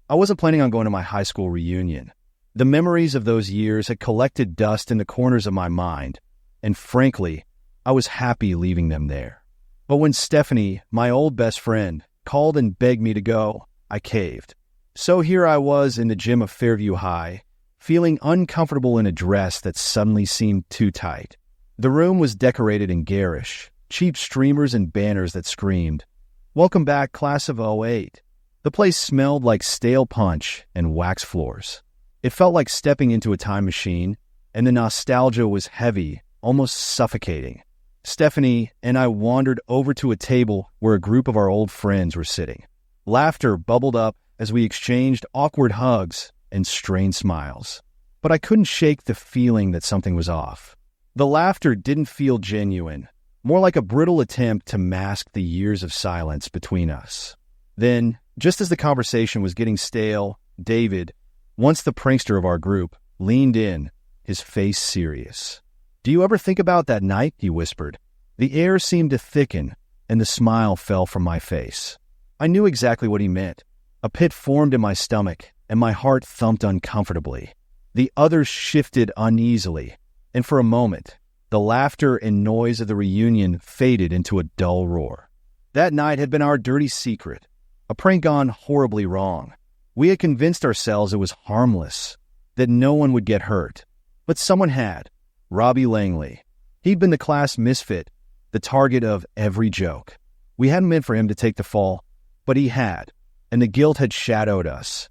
I wasn't planning on going to my high school reunion. The memories of those years had collected dust in the corners of my mind, and frankly, I was happy leaving them there. But when Stephanie, my old best friend, called and begged me to go, I caved. So here I was in the gym of Fairview High, feeling uncomfortable in a dress that suddenly seemed too tight. The room was decorated in garish, cheap streamers and banners that screamed, "Welcome back, class of '08." The place smelled like stale punch and wax floors. It felt like stepping into a time machine, and the nostalgia was heavy, almost suffocating. Stephanie and I wandered over to a table where a group of our old friends were sitting. Laughter bubbled up as we exchanged awkward hugs and strained smiles. But I couldn't shake the feeling that something was off. The laughter didn't feel genuine, more like a brittle attempt to mask the years of silence between us. Then, just as the conversation was getting stale, David, once the prankster of our group, leaned in, his face serious. "Do you ever think about that night?" he whispered. The air seemed to thicken, and the smile fell from my face. I knew exactly what he meant. A pit formed in my stomach, and my heart thumped uncomfortably. The others shifted uneasily, and for a moment, the laughter and noise of the reunion faded into a dull roar. That night had been our dirty secret, a prank gone horribly wrong. We had convinced ourselves it was harmless, that no one would get hurt. But someone had. Robbie Langley. He'd been the class misfit, the target of every joke. We hadn't meant for him to take the fall, but he had, and the guilt had shadowed us,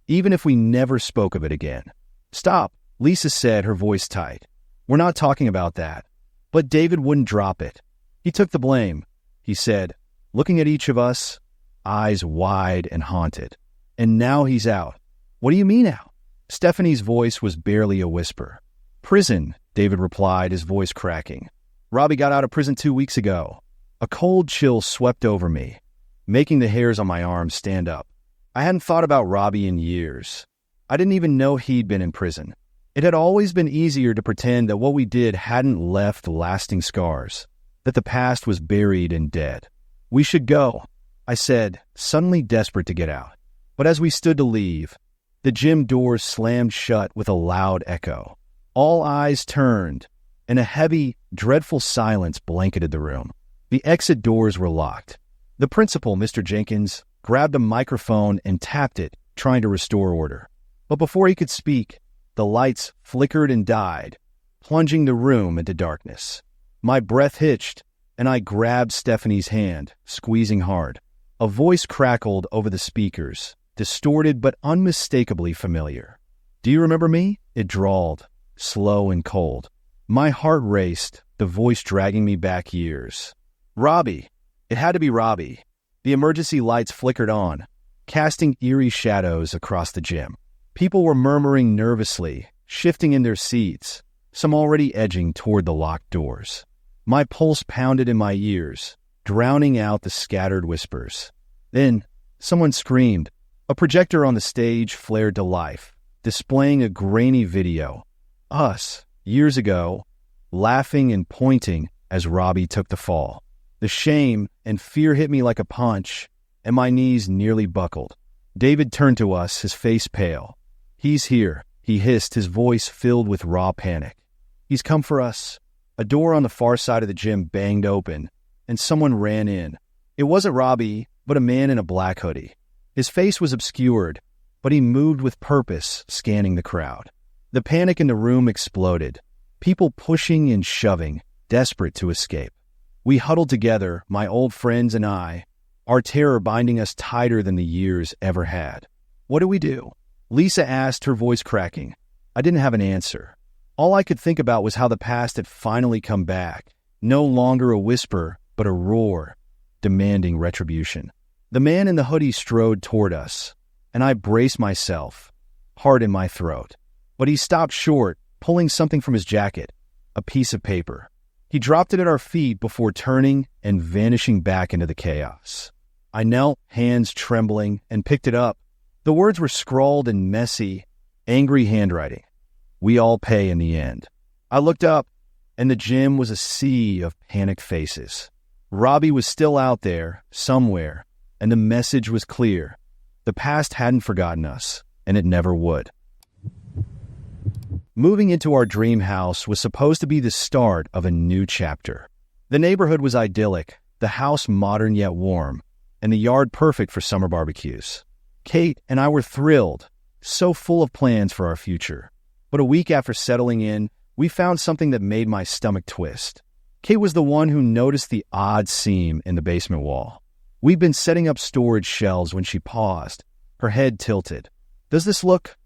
even if we never spoke of it again. "Stop," Lisa said, her voice tight. "We're not talking about that." But David wouldn't drop it. He took the blame, he said, looking at each of us, eyes wide and haunted. "And now he's out." "What do you mean out?" Stephanie's voice was barely a whisper. "Prison," David replied, his voice cracking. "Robbie got out of prison 2 weeks ago." A cold chill swept over me, making the hairs on my arms stand up. I hadn't thought about Robbie in years. I didn't even know he'd been in prison. It had always been easier to pretend that what we did hadn't left lasting scars, that the past was buried and dead. "We should go," I said, suddenly desperate to get out. But as we stood to leave, the gym doors slammed shut with a loud echo. All eyes turned, and a heavy, dreadful silence blanketed the room. The exit doors were locked. The principal, Mr. Jenkins, grabbed a microphone and tapped it, trying to restore order. But before he could speak, the lights flickered and died, plunging the room into darkness. My breath hitched, and I grabbed Stephanie's hand, squeezing hard. A voice crackled over the speakers, distorted but unmistakably familiar. "Do you remember me?" It drawled, slow and cold. My heart raced, the voice dragging me back years. "Robbie." It had to be Robbie. The emergency lights flickered on, casting eerie shadows across the gym. People were murmuring nervously, shifting in their seats, some already edging toward the locked doors. My pulse pounded in my ears, drowning out the scattered whispers. Then, someone screamed. A projector on the stage flared to life, displaying a grainy video. Us, years ago, laughing and pointing as Robbie took the fall. The shame and fear hit me like a punch, and my knees nearly buckled. David turned to us, his face pale. "He's here," he hissed, his voice filled with raw panic. "He's come for us." A door on the far side of the gym banged open, and someone ran in. It wasn't Robbie, but a man in a black hoodie. His face was obscured, but he moved with purpose, scanning the crowd. The panic in the room exploded, people pushing and shoving, desperate to escape. We huddled together, my old friends and I, our terror binding us tighter than the years ever had. "What do we do?" Lisa asked, her voice cracking. I didn't have an answer. All I could think about was how the past had finally come back, no longer a whisper, but a roar, demanding retribution. The man in the hoodie strode toward us, and I braced myself, heart in my throat. But he stopped short, pulling something from his jacket, a piece of paper. He dropped it at our feet before turning and vanishing back into the chaos. I knelt, hands trembling, and picked it up. The words were scrawled in messy, angry handwriting. "We all pay in the end." I looked up, and the gym was a sea of panicked faces. Robbie was still out there, somewhere, and the message was clear. The past hadn't forgotten us, and it never would. Moving into our dream house was supposed to be the start of a new chapter. The neighborhood was idyllic, the house modern yet warm, and the yard perfect for summer barbecues. Kate and I were thrilled, so full of plans for our future. But a week after settling in, we found something that made my stomach twist. Kate was the one who noticed the odd seam in the basement wall. We'd been setting up storage shelves when she paused, her head tilted. "Does this look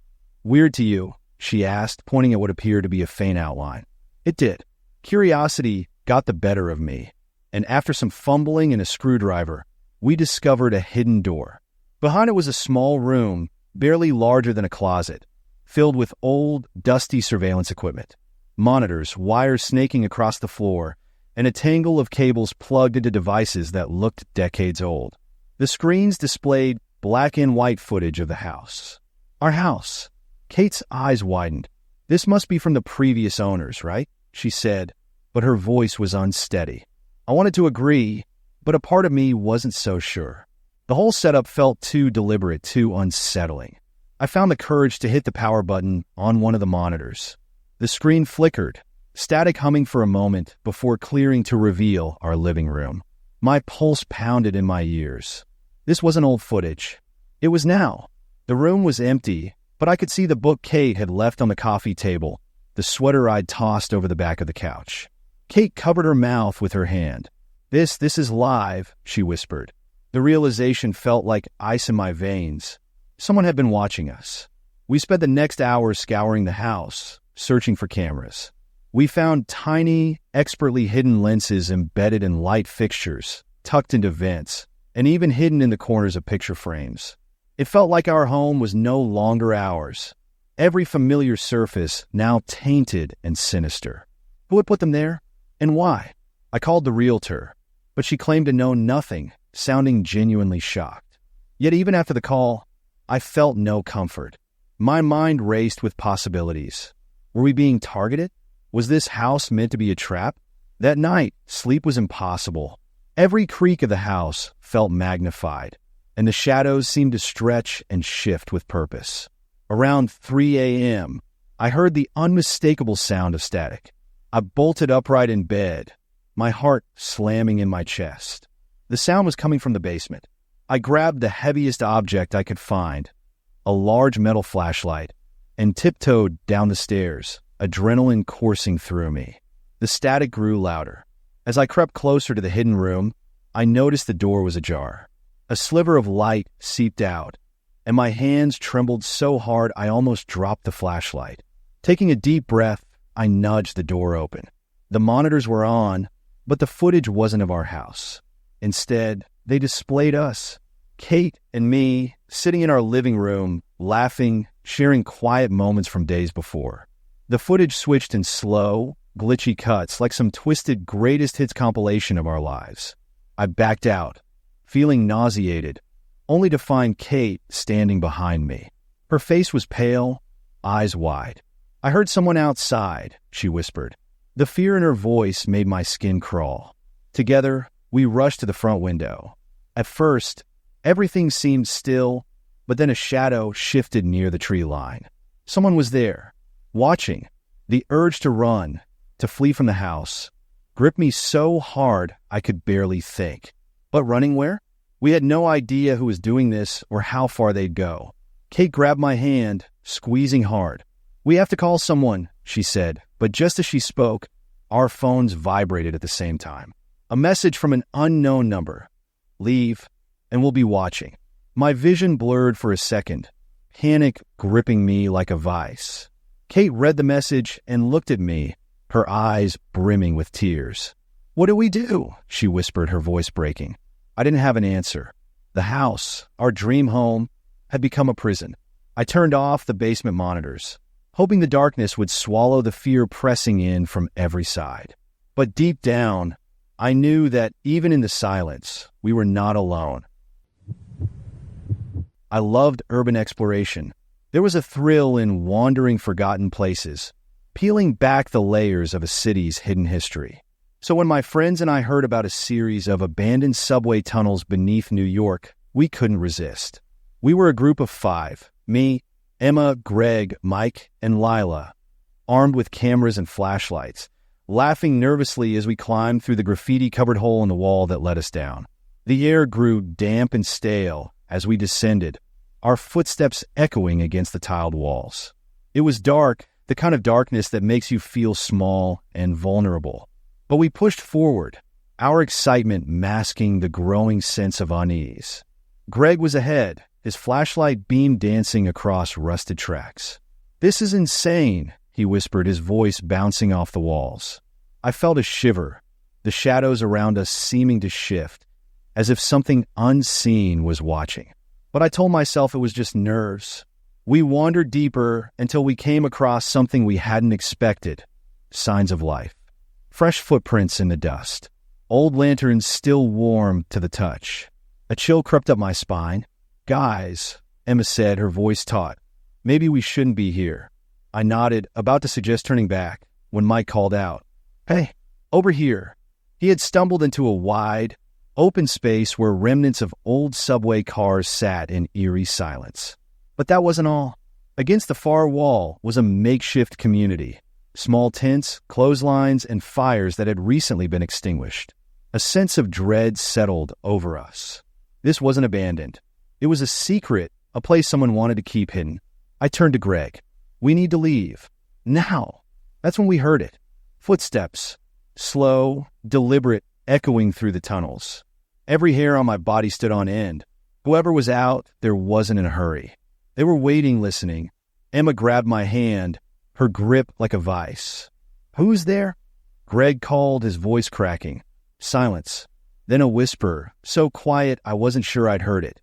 weird to you?" she asked, pointing at what appeared to be a faint outline. It did. Curiosity got the better of me, and after some fumbling and a screwdriver, we discovered a hidden door. Behind it was a small room, barely larger than a closet, filled with old, dusty surveillance equipment. Monitors, wires snaking across the floor, and a tangle of cables plugged into devices that looked decades old. The screens displayed black and white footage of the house. Our house. Kate's eyes widened. "This must be from the previous owners, right?" she said, but her voice was unsteady. I wanted to agree, but a part of me wasn't so sure. The whole setup felt too deliberate, too unsettling. I found the courage to hit the power button on one of the monitors. The screen flickered, static humming for a moment before clearing to reveal our living room. My pulse pounded in my ears. This wasn't old footage. It was now. The room was empty, but I could see the book Kate had left on the coffee table, the sweater I'd tossed over the back of the couch. Kate covered her mouth with her hand. This is live," she whispered. The realization felt like ice in my veins. Someone had been watching us. We spent the next hour scouring the house, searching for cameras. We found tiny, expertly hidden lenses embedded in light fixtures, tucked into vents, and even hidden in the corners of picture frames. It felt like our home was no longer ours. Every familiar surface now tainted and sinister. Who had put them there? And why? I called the realtor, but she claimed to know nothing, sounding genuinely shocked. Yet even after the call, I felt no comfort. My mind raced with possibilities. Were we being targeted? Was this house meant to be a trap? That night, sleep was impossible. Every creak of the house felt magnified, and the shadows seemed to stretch and shift with purpose. Around 3 a.m., I heard the unmistakable sound of static. I bolted upright in bed, my heart slamming in my chest. The sound was coming from the basement. I grabbed the heaviest object I could find, a large metal flashlight, and tiptoed down the stairs, adrenaline coursing through me. The static grew louder. As I crept closer to the hidden room, I noticed the door was ajar. A sliver of light seeped out, and my hands trembled so hard I almost dropped the flashlight. Taking a deep breath, I nudged the door open. The monitors were on, but the footage wasn't of our house. Instead, they displayed us, Kate and me, sitting in our living room, laughing, sharing quiet moments from days before. The footage switched in slow, glitchy cuts like some twisted greatest hits compilation of our lives. I backed out, feeling nauseated, only to find Kate standing behind me. Her face was pale, eyes wide. "I heard someone outside," she whispered. The fear in her voice made my skin crawl. Together, we rushed to the front window. At first, everything seemed still, but then a shadow shifted near the tree line. Someone was there, watching. The urge to run, to flee from the house, gripped me so hard I could barely think. But running where? We had no idea who was doing this or how far they'd go. Kate grabbed my hand, squeezing hard. "We have to call someone," she said, but just as she spoke, our phones vibrated at the same time. A message from an unknown number. "Leave, and we'll be watching." My vision blurred for a second, panic gripping me like a vice. Kate read the message and looked at me, her eyes brimming with tears. "What do we do?" she whispered, her voice breaking. I didn't have an answer. The house, our dream home, had become a prison. I turned off the basement monitors, hoping the darkness would swallow the fear pressing in from every side. But deep down, I knew that even in the silence, we were not alone. I loved urban exploration. There was a thrill in wandering forgotten places, peeling back the layers of a city's hidden history. So when my friends and I heard about a series of abandoned subway tunnels beneath New York, we couldn't resist. We were a group of 5, me, Emma, Greg, Mike, and Lila, armed with cameras and flashlights, laughing nervously as we climbed through the graffiti-covered hole in the wall that led us down. The air grew damp and stale as we descended, our footsteps echoing against the tiled walls. It was dark, the kind of darkness that makes you feel small and vulnerable. But we pushed forward, our excitement masking the growing sense of unease. Greg was ahead, his flashlight beam dancing across rusted tracks. "This is insane," he whispered, his voice bouncing off the walls. I felt a shiver, the shadows around us seeming to shift, as if something unseen was watching. But I told myself it was just nerves. We wandered deeper until we came across something we hadn't expected: signs of life. Fresh footprints in the dust. Old lanterns still warm to the touch. A chill crept up my spine. "Guys," Emma said, her voice taut, "maybe we shouldn't be here." I nodded, about to suggest turning back, when Mike called out, "Hey, over here." He had stumbled into a wide, open space where remnants of old subway cars sat in eerie silence. But that wasn't all. Against the far wall was a makeshift community. Small tents, clotheslines, and fires that had recently been extinguished. A sense of dread settled over us. This wasn't abandoned. It was a secret, a place someone wanted to keep hidden. I turned to Greg. "We need to leave. Now." That's when we heard it. Footsteps. Slow, deliberate, echoing through the tunnels. Every hair on my body stood on end. Whoever was out, there wasn't in a hurry. They were waiting, listening. Emma grabbed my hand, her grip like a vice. "Who's there?" Greg called, his voice cracking. Silence. Then a whisper, so quiet I wasn't sure I'd heard it.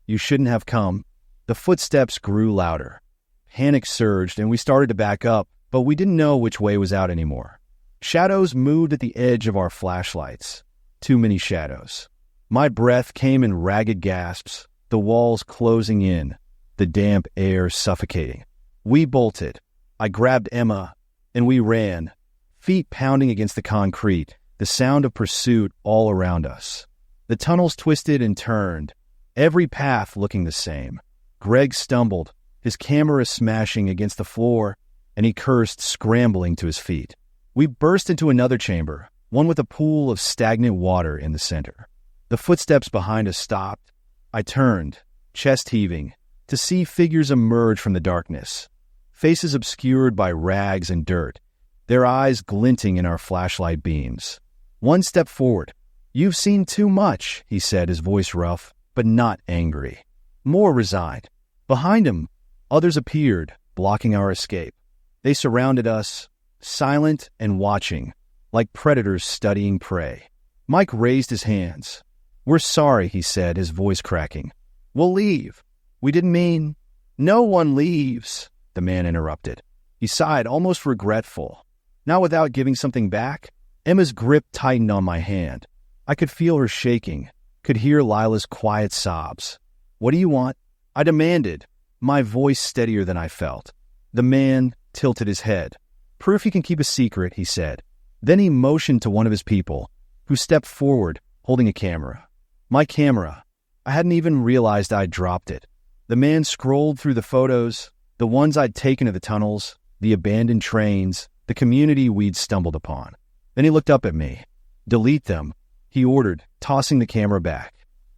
"You shouldn't have come." The footsteps grew louder. Panic surged, and we started to back up, but we didn't know which way was out anymore. Shadows moved at the edge of our flashlights. Too many shadows. My breath came in ragged gasps, the walls closing in, the damp air suffocating. We bolted. I grabbed Emma, and we ran, feet pounding against the concrete, the sound of pursuit all around us. The tunnels twisted and turned, every path looking the same. Greg stumbled, his camera smashing against the floor, and he cursed, scrambling to his feet. We burst into another chamber, one with a pool of stagnant water in the center. The footsteps behind us stopped. I turned, chest heaving, to see figures emerge from the darkness, faces obscured by rags and dirt, their eyes glinting in our flashlight beams. One stepped forward. "You've seen too much," he said, his voice rough, but not angry. More resigned. Behind him, others appeared, blocking our escape. They surrounded us, silent and watching, like predators studying prey. Mike raised his hands. "We're sorry," he said, his voice cracking. "We'll leave. We didn't mean—" "No one leaves," the man interrupted. He sighed, almost regretful. Not without giving something back. Emma's grip tightened on my hand. I could feel her shaking, could hear Lila's quiet sobs. "What do you want?" I demanded, my voice steadier than I felt. The man tilted his head. "Proof you can keep a secret," he said. Then he motioned to one of his people, who stepped forward, holding a camera. My camera. I hadn't even realized I'd dropped it. The man scrolled through the photos, the ones I'd taken of the tunnels, the abandoned trains, the community we'd stumbled upon. Then he looked up at me. "Delete them," he ordered, tossing the camera back.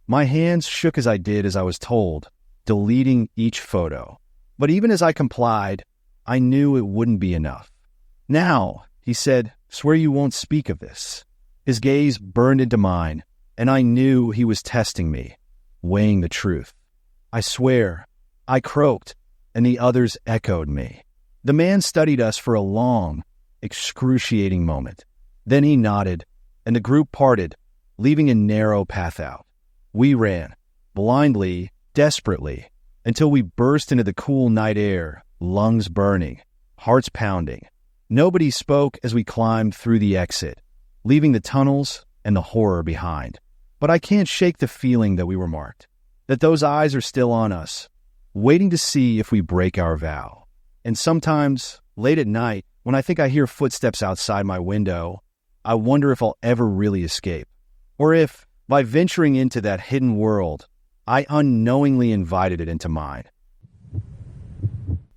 My hands shook as I did as I was told, deleting each photo. But even as I complied, I knew it wouldn't be enough. "Now," he said, "swear you won't speak of this." His gaze burned into mine, and I knew he was testing me, weighing the truth. "I swear," I croaked, and the others echoed me. The man studied us for a long, excruciating moment. Then he nodded, and the group parted, leaving a narrow path out. We ran, blindly, desperately, until we burst into the cool night air, lungs burning, hearts pounding. Nobody spoke as we climbed through the exit, leaving the tunnels and the horror behind. But I can't shake the feeling that we were marked, that those eyes are still on us, waiting to see if we break our vow. And sometimes, late at night, when I think I hear footsteps outside my window, I wonder if I'll ever really escape, or if, by venturing into that hidden world, I unknowingly invited it into mine.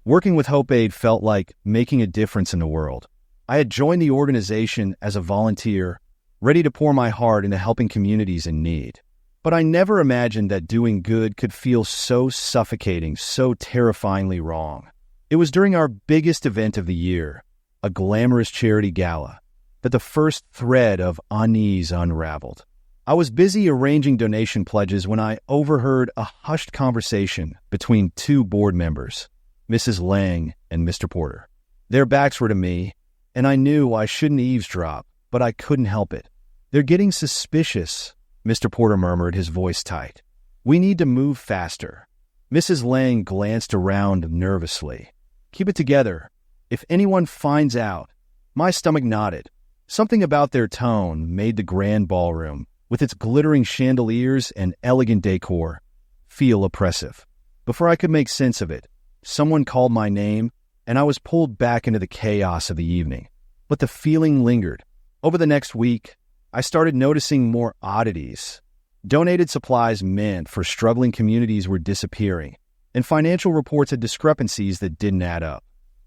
Working with Hope Aid felt like making a difference in the world. I had joined the organization as a volunteer, ready to pour my heart into helping communities in need. But I never imagined that doing good could feel so suffocating, so terrifyingly wrong. It was during our biggest event of the year, a glamorous charity gala, that the first thread of unease unraveled. I was busy arranging donation pledges when I overheard a hushed conversation between two board members, Mrs. Lang and Mr. Porter. Their backs were to me, and I knew I shouldn't eavesdrop, but I couldn't help it. "They're getting suspicious," Mr. Porter murmured, his voice tight. "We need to move faster." Mrs. Lang glanced around nervously. "Keep it together. If anyone finds out..." My stomach nodded. Something about their tone made the grand ballroom, with its glittering chandeliers and elegant decor, feel oppressive. Before I could make sense of it, someone called my name, and I was pulled back into the chaos of the evening. But the feeling lingered. Over the next week, I started noticing more oddities. Donated supplies meant for struggling communities were disappearing, and financial reports had discrepancies that didn't add up.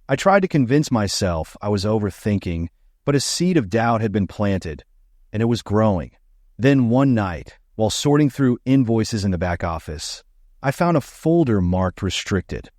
I tried to convince myself I was overthinking, but a seed of doubt had been planted, and it was growing. Then one night, while sorting through invoices in the back office, I found a folder marked restricted.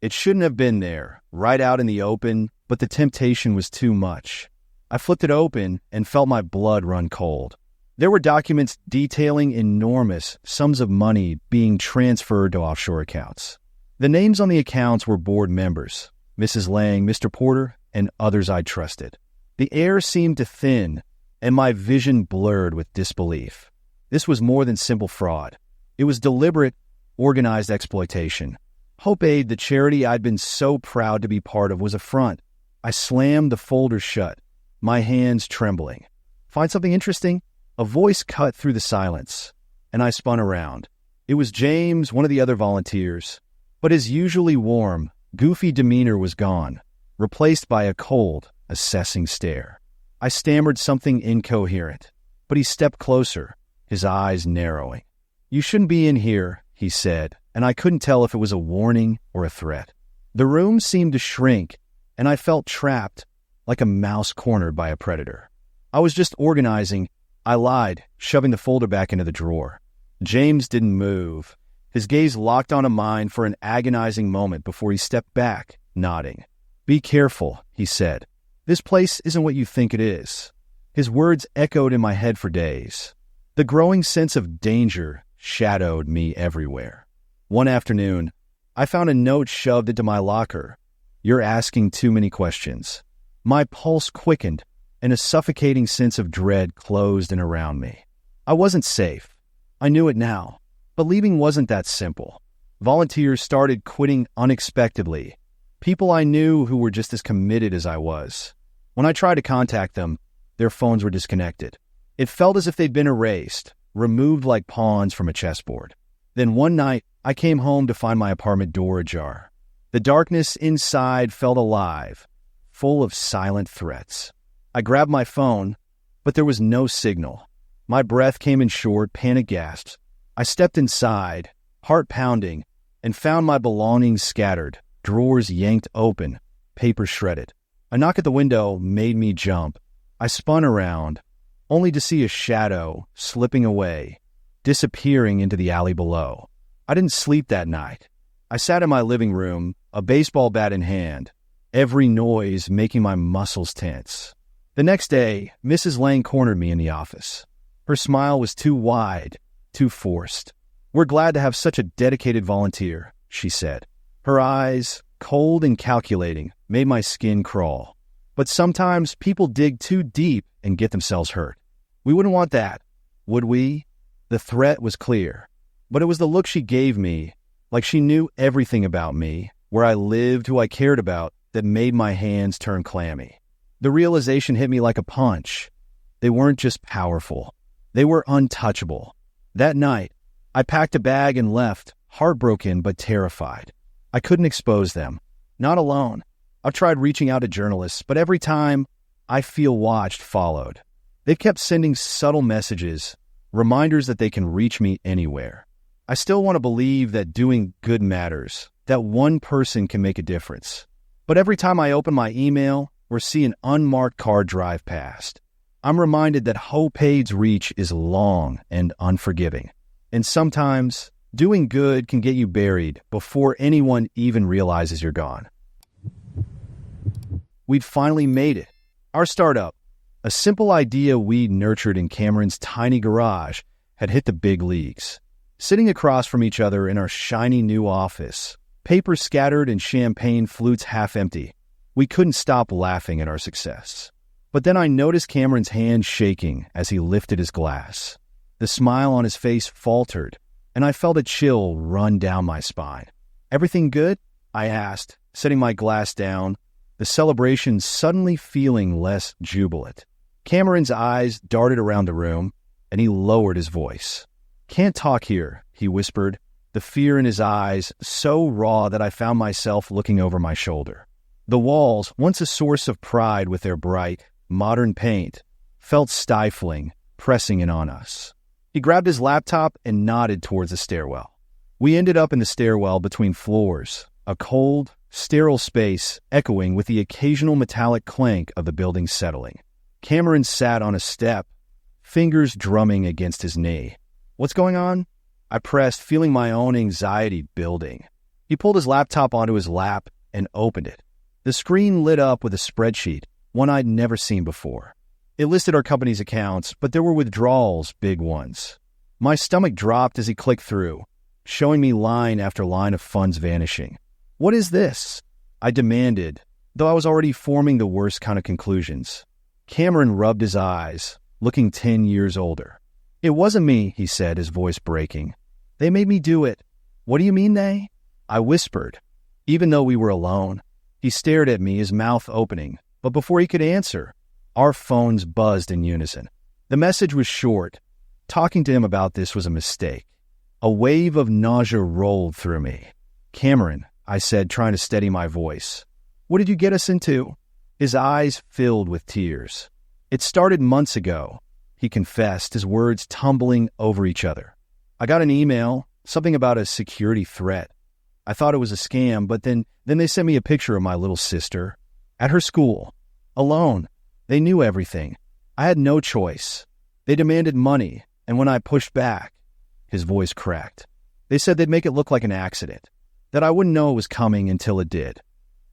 It shouldn't have been there, right out in the open, but the temptation was too much. I flipped it open and felt my blood run cold. There were documents detailing enormous sums of money being transferred to offshore accounts. The names on the accounts were board members, Mrs. Lang, Mr. Porter, and others I trusted. The air seemed to thin, and my vision blurred with disbelief. This was more than simple fraud. It was deliberate, organized exploitation. Hope Aid, the charity I'd been so proud to be part of, was a front. I slammed the folder shut, my hands trembling. "Find something interesting?" A voice cut through the silence, and I spun around. It was James, one of the other volunteers, but his usually warm, goofy demeanor was gone, replaced by a cold, assessing stare. I stammered something incoherent, but he stepped closer, his eyes narrowing. "You shouldn't be in here," he said, and I couldn't tell if it was a warning or a threat. The room seemed to shrink, and I felt trapped, like a mouse cornered by a predator. "I was just organizing," I lied, shoving the folder back into the drawer. James didn't move. His gaze locked onto mine for an agonizing moment before he stepped back, nodding. "Be careful," he said. "This place isn't what you think it is." His words echoed in my head for days. The growing sense of danger shadowed me everywhere. One afternoon, I found a note shoved into my locker. "You're asking too many questions." My pulse quickened, and a suffocating sense of dread closed in around me. I wasn't safe. I knew it now. But leaving wasn't that simple. Volunteers started quitting unexpectedly. People I knew who were just as committed as I was. When I tried to contact them, their phones were disconnected. It felt as if they'd been erased, removed like pawns from a chessboard. Then one night, I came home to find my apartment door ajar. The darkness inside felt alive, full of silent threats. I grabbed my phone, but there was no signal. My breath came in short, panic gasps. I stepped inside, heart pounding, and found my belongings scattered, drawers yanked open, paper shredded. A knock at the window made me jump. I spun around, only to see a shadow slipping away, disappearing into the alley below. I didn't sleep that night. I sat in my living room, a baseball bat in hand, every noise making my muscles tense. The next day, Mrs. Lang cornered me in the office. Her smile was too wide, too forced. "We're glad to have such a dedicated volunteer," she said. Her eyes, cold and calculating, made my skin crawl. "But sometimes people dig too deep and get themselves hurt. We wouldn't want that, would we?" The threat was clear, but it was the look she gave me, like she knew everything about me, where I lived, who I cared about, that made my hands turn clammy. The realization hit me like a punch. They weren't just powerful. They were untouchable. That night, I packed a bag and left, heartbroken but terrified. I couldn't expose them. Not alone. I've tried reaching out to journalists, but every time, I feel watched followed. They've kept sending subtle messages, reminders that they can reach me anywhere. I still want to believe that doing good matters, that one person can make a difference. But every time I open my email or see an unmarked car drive past, I'm reminded that hope's reach is long and unforgiving. And sometimes, doing good can get you buried before anyone even realizes you're gone. We'd finally made it. Our startup, a simple idea we nurtured in Cameron's tiny garage, had hit the big leagues. Sitting across from each other in our shiny new office, paper scattered and champagne flutes half empty, we couldn't stop laughing at our success. But then I noticed Cameron's hand shaking as he lifted his glass. The smile on his face faltered, and I felt a chill run down my spine. "Everything good?" I asked, setting my glass down, the celebration suddenly feeling less jubilant. Cameron's eyes darted around the room, and he lowered his voice. "Can't talk here," he whispered, the fear in his eyes so raw that I found myself looking over my shoulder. The walls, once a source of pride with their bright, modern paint, felt stifling, pressing in on us. He grabbed his laptop and nodded towards the stairwell. We ended up in the stairwell between floors, a cold, sterile space echoing with the occasional metallic clank of the building settling. Cameron sat on a step, fingers drumming against his knee. "What's going on?" I pressed, feeling my own anxiety building. He pulled his laptop onto his lap and opened it. The screen lit up with a spreadsheet, one I'd never seen before. It listed our company's accounts, but there were withdrawals, big ones. My stomach dropped as he clicked through, showing me line after line of funds vanishing. "What is this?" I demanded, though I was already forming the worst kind of conclusions. Cameron rubbed his eyes, looking 10 years older. "It wasn't me," he said, his voice breaking. "They made me do it." "What do you mean they?" I whispered, even though we were alone. He stared at me, his mouth opening, but before he could answer, our phones buzzed in unison. The message was short. Talking to him about this was a mistake. A wave of nausea rolled through me. "Cameron," I said, trying to steady my voice, "what did you get us into?" His eyes filled with tears. "It started months ago," he confessed, his words tumbling over each other. "I got an email, something about a security threat. I thought it was a scam, but then they sent me a picture of my little sister. At her school. Alone. They knew everything. I had no choice. They demanded money, and when I pushed back," his voice cracked, "they said they'd make it look like an accident, that I wouldn't know it was coming until it did."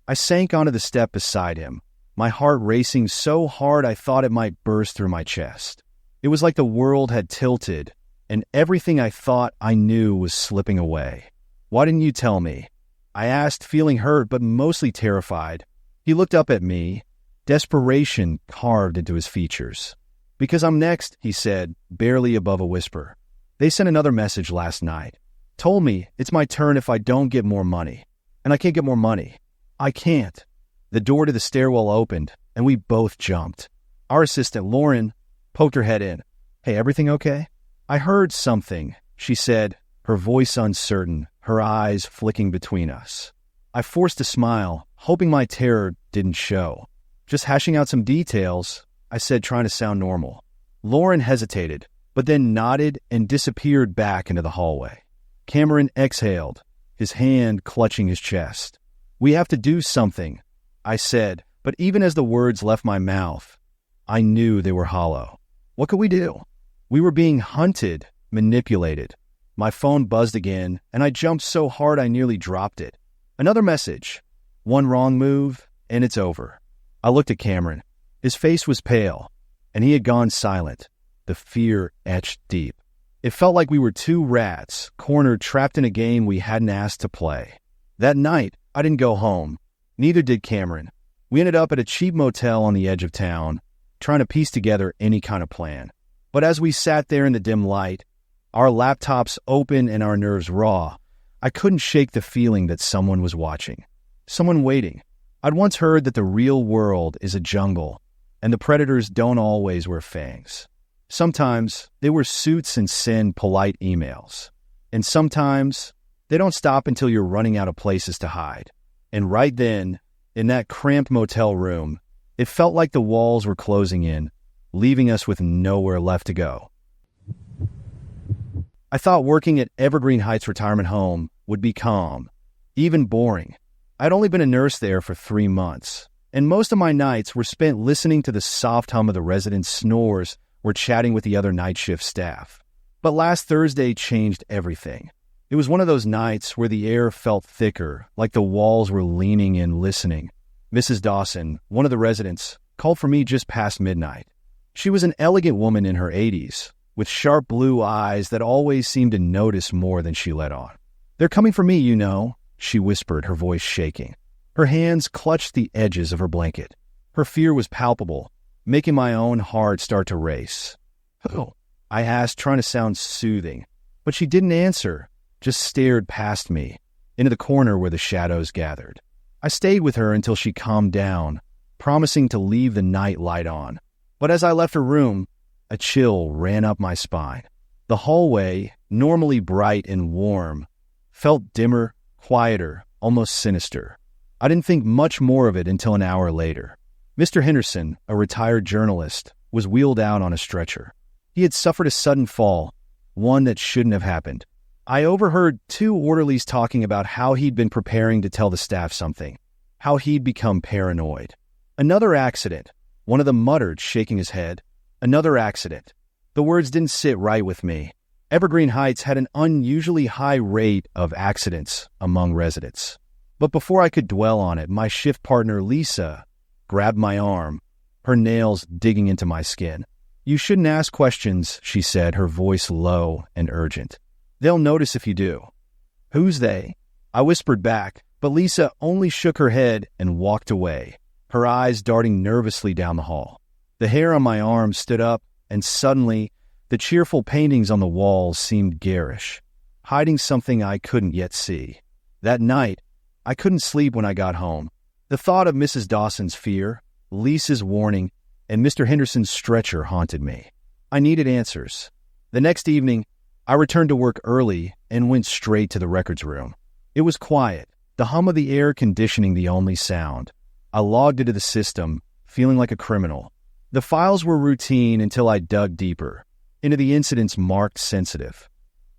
I sank onto the step beside him, my heart racing so hard I thought it might burst through my chest. It was like the world had tilted, and everything I thought I knew was slipping away. "Why didn't you tell me?" I asked, feeling hurt but mostly terrified. He looked up at me, desperation carved into his features. "Because I'm next," he said, barely above a whisper. "They sent another message last night. Told me it's my turn if I don't get more money. And I can't get more money. I can't." The door to the stairwell opened, and we both jumped. Our assistant, Lauren, poked her head in. "Hey, everything okay?" "I heard something," she said, her voice uncertain, her eyes flicking between us. I forced a smile, hoping my terror didn't show. "Just hashing out some details," I said, trying to sound normal. Lauren hesitated, but then nodded and disappeared back into the hallway. Cameron exhaled, his hand clutching his chest. "We have to do something," I said, but even as the words left my mouth, I knew they were hollow. What could we do? We were being hunted, manipulated. My phone buzzed again, and I jumped so hard I nearly dropped it. Another message. One wrong move, and it's over. I looked at Cameron. His face was pale, and he had gone silent, the fear etched deep. It felt like we were two rats, cornered, trapped in a game we hadn't asked to play. That night, I didn't go home. Neither did Cameron. We ended up at a cheap motel on the edge of town, trying to piece together any kind of plan. But as we sat there in the dim light, our laptops open and our nerves raw, I couldn't shake the feeling that someone was watching. Someone waiting. I'd once heard that the real world is a jungle, and the predators don't always wear fangs. Sometimes they wear suits and send polite emails. And sometimes they don't stop until you're running out of places to hide. And right then, in that cramped motel room, it felt like the walls were closing in, leaving us with nowhere left to go. I thought working at Evergreen Heights Retirement Home would be calm, even boring. I'd only been a nurse there for 3 months, and most of my nights were spent listening to the soft hum of the residents' snores or chatting with the other night shift staff. But last Thursday changed everything. It was one of those nights where the air felt thicker, like the walls were leaning in listening. Mrs. Dawson, one of the residents, called for me just past midnight. She was an elegant woman in her 80s, with sharp blue eyes that always seemed to notice more than she let on. "They're coming for me, you know," she whispered, her voice shaking. Her hands clutched the edges of her blanket. Her fear was palpable, making my own heart start to race. "Who?" I asked, trying to sound soothing, but she didn't answer, just stared past me, into the corner where the shadows gathered. I stayed with her until she calmed down, promising to leave the night light on. But as I left her room, a chill ran up my spine. The hallway, normally bright and warm, felt dimmer, quieter, almost sinister. I didn't think much more of it until an hour later. Mr. Henderson, a retired journalist, was wheeled out on a stretcher. He had suffered a sudden fall, one that shouldn't have happened. I overheard 2 orderlies talking about how he'd been preparing to tell the staff something, how he'd become paranoid. "Another accident," one of them muttered, shaking his head. "Another accident." The words didn't sit right with me. Evergreen Heights had an unusually high rate of accidents among residents. But before I could dwell on it, my shift partner, Lisa, grabbed my arm, her nails digging into my skin. "You shouldn't ask questions," she said, her voice low and urgent. "They'll notice if you do." "Who's they?" I whispered back, but Lisa only shook her head and walked away, her eyes darting nervously down the hall. The hair on my arm stood up, and suddenly, the cheerful paintings on the walls seemed garish, hiding something I couldn't yet see. That night, I couldn't sleep when I got home. The thought of Mrs. Dawson's fear, Lisa's warning, and Mr. Henderson's stretcher haunted me. I needed answers. The next evening, I returned to work early and went straight to the records room. It was quiet, the hum of the air conditioning the only sound. I logged into the system, feeling like a criminal. The files were routine until I dug deeper, into the incidents marked sensitive.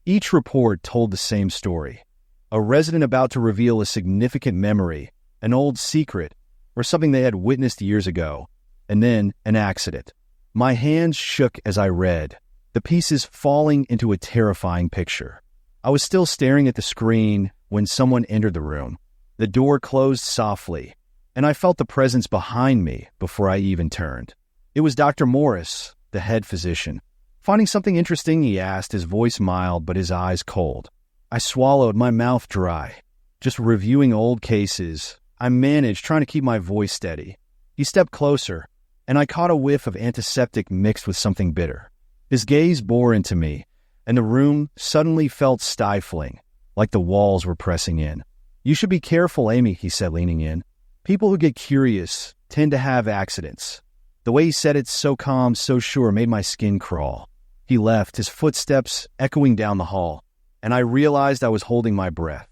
Each report told the same story. A resident about to reveal a significant memory, an old secret, or something they had witnessed years ago, and then an accident. My hands shook as I read, the pieces falling into a terrifying picture. I was still staring at the screen when someone entered the room. The door closed softly, and I felt the presence behind me before I even turned. It was Dr. Morris, the head physician. "Finding something interesting?" he asked, his voice mild but his eyes cold. I swallowed, my mouth dry. Just reviewing old cases, I managed, trying to keep my voice steady. He stepped closer, and I caught a whiff of antiseptic mixed with something bitter. His gaze bore into me, and the room suddenly felt stifling, like the walls were pressing in. "You should be careful, Amy," he said, leaning in. "People who get curious tend to have accidents." The way he said it, so calm, so sure, made my skin crawl. He left, his footsteps echoing down the hall, and I realized I was holding my breath.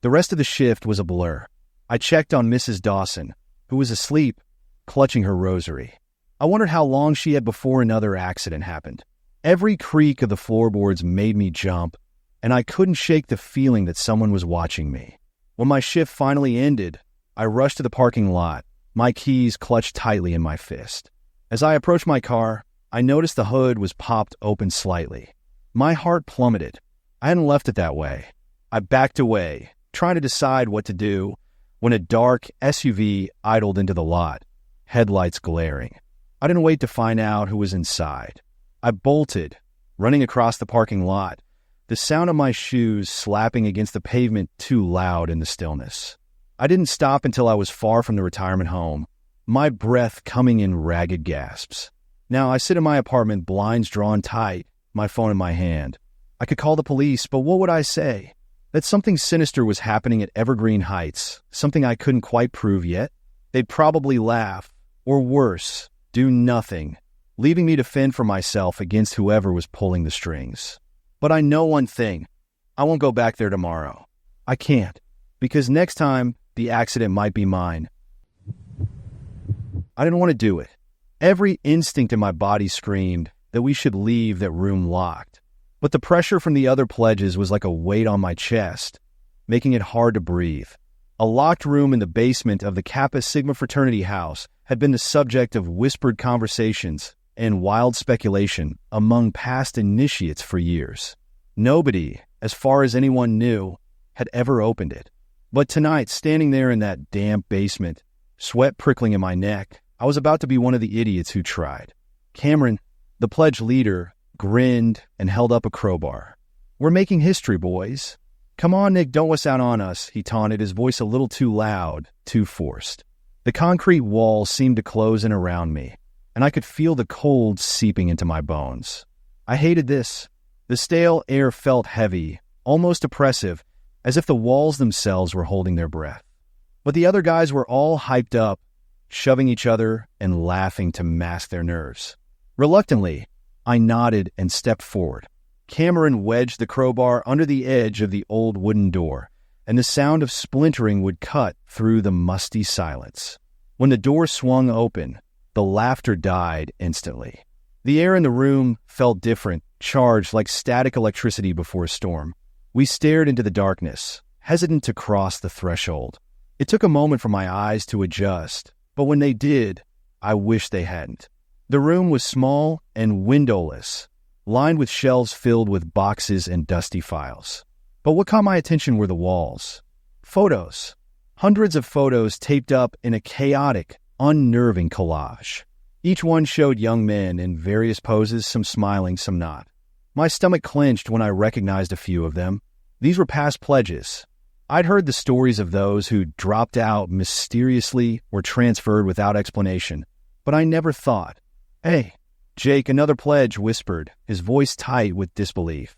The rest of the shift was a blur. I checked on Mrs. Dawson, who was asleep, clutching her rosary. I wondered how long she had before another accident happened. Every creak of the floorboards made me jump, and I couldn't shake the feeling that someone was watching me. When my shift finally ended, I rushed to the parking lot, my keys clutched tightly in my fist. As I approached my car, I noticed the hood was popped open slightly. My heart plummeted. I hadn't left it that way. I backed away, trying to decide what to do, when a dark SUV idled into the lot, headlights glaring. I didn't wait to find out who was inside. I bolted, running across the parking lot, the sound of my shoes slapping against the pavement too loud in the stillness. I didn't stop until I was far from the retirement home, my breath coming in ragged gasps. Now I sit in my apartment, blinds drawn tight, my phone in my hand. I could call the police, but what would I say? That something sinister was happening at Evergreen Heights, something I couldn't quite prove yet? They'd probably laugh, or worse, do nothing, leaving me to fend for myself against whoever was pulling the strings. But I know one thing. I won't go back there tomorrow. I can't, because next time, the accident might be mine. I didn't want to do it. Every instinct in my body screamed that we should leave that room locked. But the pressure from the other pledges was like a weight on my chest, making it hard to breathe. A locked room in the basement of the Kappa Sigma fraternity house had been the subject of whispered conversations and wild speculation among past initiates for years. Nobody, as far as anyone knew, had ever opened it. But tonight, standing there in that damp basement, sweat prickling in my neck, I was about to be one of the idiots who tried. Cameron, the pledge leader, grinned and held up a crowbar. "We're making history, boys. Come on, Nick, don't wuss out on us," he taunted, his voice a little too loud, too forced. The concrete wall seemed to close in around me, and I could feel the cold seeping into my bones. I hated this. The stale air felt heavy, almost oppressive, as if the walls themselves were holding their breath. But the other guys were all hyped up, shoving each other and laughing to mask their nerves. Reluctantly, I nodded and stepped forward. Cameron wedged the crowbar under the edge of the old wooden door, and the sound of splintering would cut through the musty silence. When the door swung open, the laughter died instantly. The air in the room felt different, charged like static electricity before a storm. We stared into the darkness, hesitant to cross the threshold. It took a moment for my eyes to adjust, but when they did, I wished they hadn't. The room was small and windowless, lined with shelves filled with boxes and dusty files. But what caught my attention were the walls. Photos. Hundreds of photos taped up in a chaotic, unnerving collage. Each one showed young men in various poses, some smiling, some not. My stomach clenched when I recognized a few of them. These were past pledges. I'd heard the stories of those who dropped out mysteriously or transferred without explanation, but I never thought. "Hey, Jake," another pledge whispered, his voice tight with disbelief.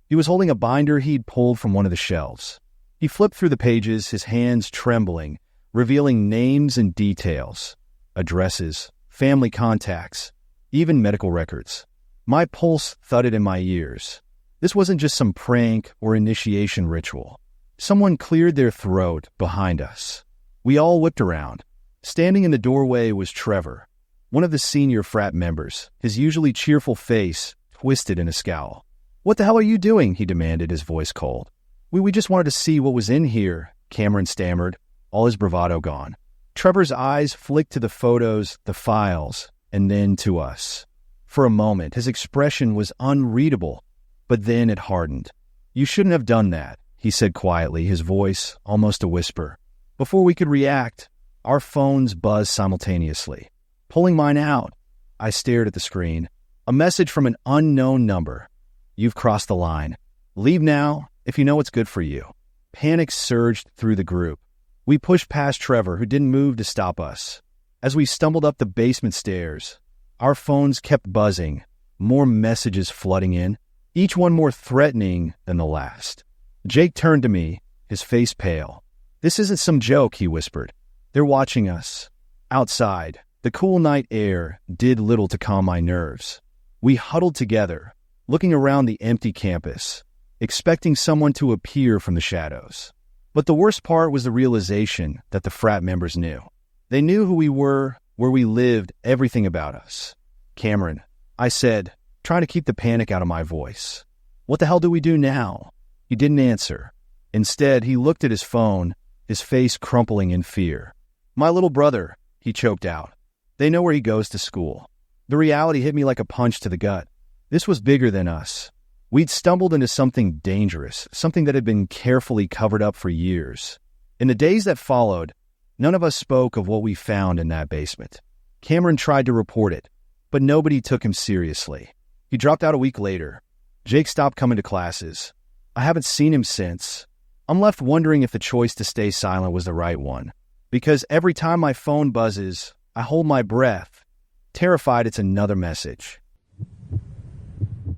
He was holding a binder he'd pulled from one of the shelves. He flipped through the pages, his hands trembling, revealing names and details, addresses, family contacts, even medical records. My pulse thudded in my ears. This wasn't just some prank or initiation ritual. Someone cleared their throat behind us. We all whipped around. Standing in the doorway was Trevor, one of the senior frat members, his usually cheerful face twisted in a scowl. "What the hell are you doing?" he demanded, his voice cold. We just wanted to see what was in here," Cameron stammered, all his bravado gone. Trevor's eyes flicked to the photos, the files, and then to us. For a moment, his expression was unreadable, but then it hardened. "You shouldn't have done that," he said quietly, his voice almost a whisper. Before we could react, our phones buzzed simultaneously. Pulling mine out, I stared at the screen. A message from an unknown number. "You've crossed the line. Leave now if you know what's good for you." Panic surged through the group. We pushed past Trevor, who didn't move to stop us. As we stumbled up the basement stairs, our phones kept buzzing, more messages flooding in, each one more threatening than the last. Jake turned to me, his face pale. "This isn't some joke," he whispered. "They're watching us." Outside, the cool night air did little to calm my nerves. We huddled together, looking around the empty campus, expecting someone to appear from the shadows. But the worst part was the realization that the frat members knew. They knew who we were, where we lived, everything about us. "Cameron," I said, trying to keep the panic out of my voice. "What the hell do we do now?" He didn't answer. Instead, he looked at his phone, his face crumpling in fear. "My little brother," he choked out. "They know where he goes to school." The reality hit me like a punch to the gut. This was bigger than us. We'd stumbled into something dangerous, something that had been carefully covered up for years. In the days that followed, none of us spoke of what we found in that basement. Cameron tried to report it, but nobody took him seriously. He dropped out a week later. Jake stopped coming to classes. I haven't seen him since. I'm left wondering if the choice to stay silent was the right one, because every time my phone buzzes, I hold my breath, terrified it's another message.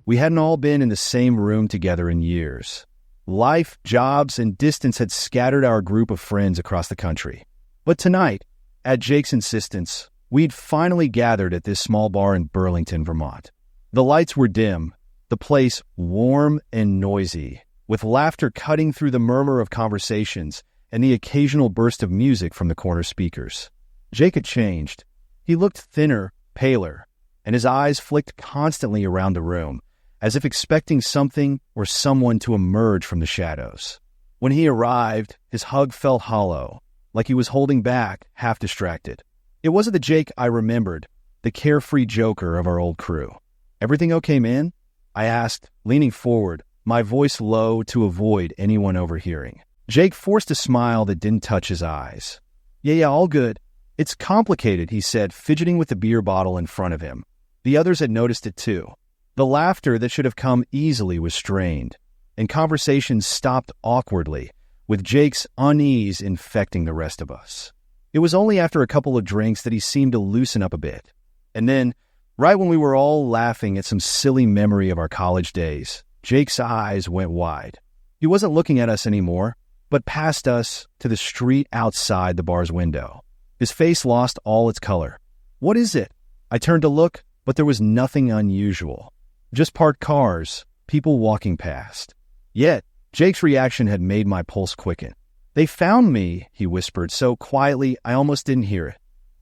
We hadn't all been in the same room together in years. Life, jobs, and distance had scattered our group of friends across the country. But tonight, at Jake's insistence, we'd finally gathered at this small bar in Burlington, Vermont. The lights were dim, the place warm and noisy, with laughter cutting through the murmur of conversations and the occasional burst of music from the corner speakers. Jake had changed. He looked thinner, paler, and his eyes flicked constantly around the room, as if expecting something or someone to emerge from the shadows. When he arrived, his hug felt hollow, like he was holding back, half distracted. It wasn't the Jake I remembered, the carefree joker of our old crew. "Everything okay, man?" I asked, leaning forward, my voice low to avoid anyone overhearing. Jake forced a smile that didn't touch his eyes. Yeah, all good. "It's complicated," he said, fidgeting with the beer bottle in front of him. The others had noticed it too. The laughter that should have come easily was strained, and conversations stopped awkwardly, with Jake's unease infecting the rest of us. It was only after a couple of drinks that he seemed to loosen up a bit. And then, right when we were all laughing at some silly memory of our college days, Jake's eyes went wide. He wasn't looking at us anymore, but past us to the street outside the bar's window. His face lost all its color. "What is it?" I turned to look, but there was nothing unusual. Just parked cars, people walking past. Yet, Jake's reaction had made my pulse quicken. "They found me," he whispered so quietly I almost didn't hear it.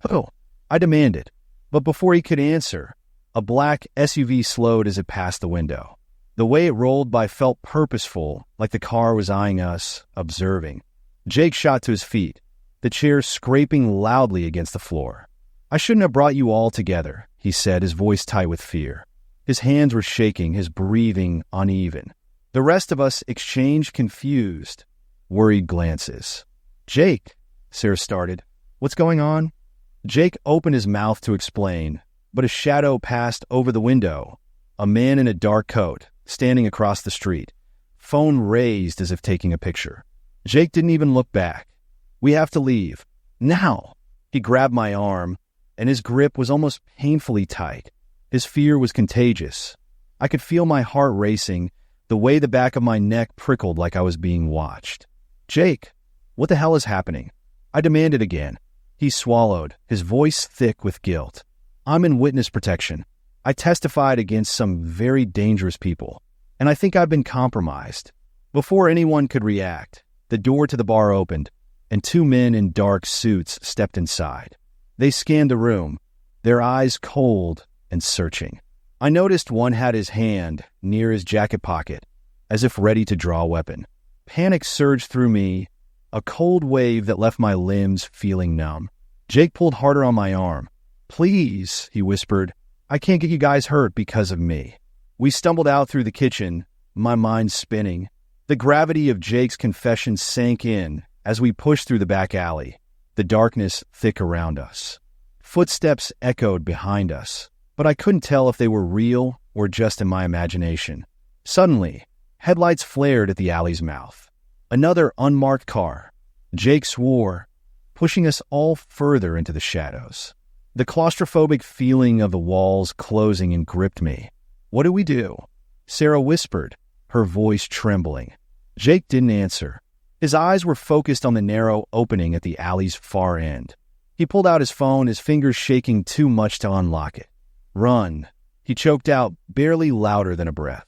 "Oh," I demanded. But before he could answer, a black SUV slowed as it passed the window. The way it rolled by felt purposeful, like the car was eyeing us, observing. Jake shot to his feet, the chair scraping loudly against the floor. "I shouldn't have brought you all together," he said, his voice tight with fear. His hands were shaking, his breathing uneven. The rest of us exchanged confused, worried glances. "Jake," Sarah started, "what's going on?" Jake opened his mouth to explain, but a shadow passed over the window. A man in a dark coat, standing across the street, phone raised as if taking a picture. Jake didn't even look back. "We have to leave. Now!" He grabbed my arm, and his grip was almost painfully tight. His fear was contagious. I could feel my heart racing, the way the back of my neck prickled like I was being watched. "Jake, what the hell is happening?" I demanded again. He swallowed, his voice thick with guilt. "I'm in witness protection. I testified against some very dangerous people, and I think I've been compromised." Before anyone could react, the door to the bar opened, and two men in dark suits stepped inside. They scanned the room, their eyes cold and searching. I noticed one had his hand near his jacket pocket, as if ready to draw a weapon. Panic surged through me, a cold wave that left my limbs feeling numb. Jake pulled harder on my arm. "Please," he whispered, "I can't get you guys hurt because of me." We stumbled out through the kitchen, my mind spinning. The gravity of Jake's confession sank in as we pushed through the back alley, the darkness thick around us. Footsteps echoed behind us, but I couldn't tell if they were real or just in my imagination. Suddenly, headlights flared at the alley's mouth. Another unmarked car. Jake swore, pushing us all further into the shadows. The claustrophobic feeling of the walls closing and gripped me. "What do we do?" Sarah whispered, her voice trembling. Jake didn't answer. His eyes were focused on the narrow opening at the alley's far end. He pulled out his phone, his fingers shaking too much to unlock it. "Run," he choked out, barely louder than a breath.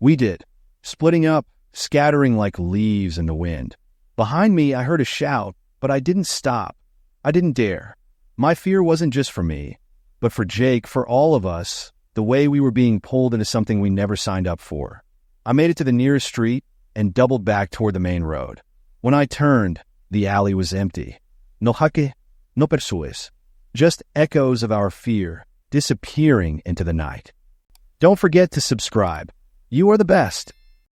We did, splitting up, scattering like leaves in the wind. Behind me, I heard a shout, but I didn't stop. I didn't dare. My fear wasn't just for me, but for Jake, for all of us, the way we were being pulled into something we never signed up for. I made it to the nearest street and doubled back toward the main road. When I turned, the alley was empty. No jaque, no persues. Just echoes of our fear disappearing into the night. Don't forget to subscribe. You are the best.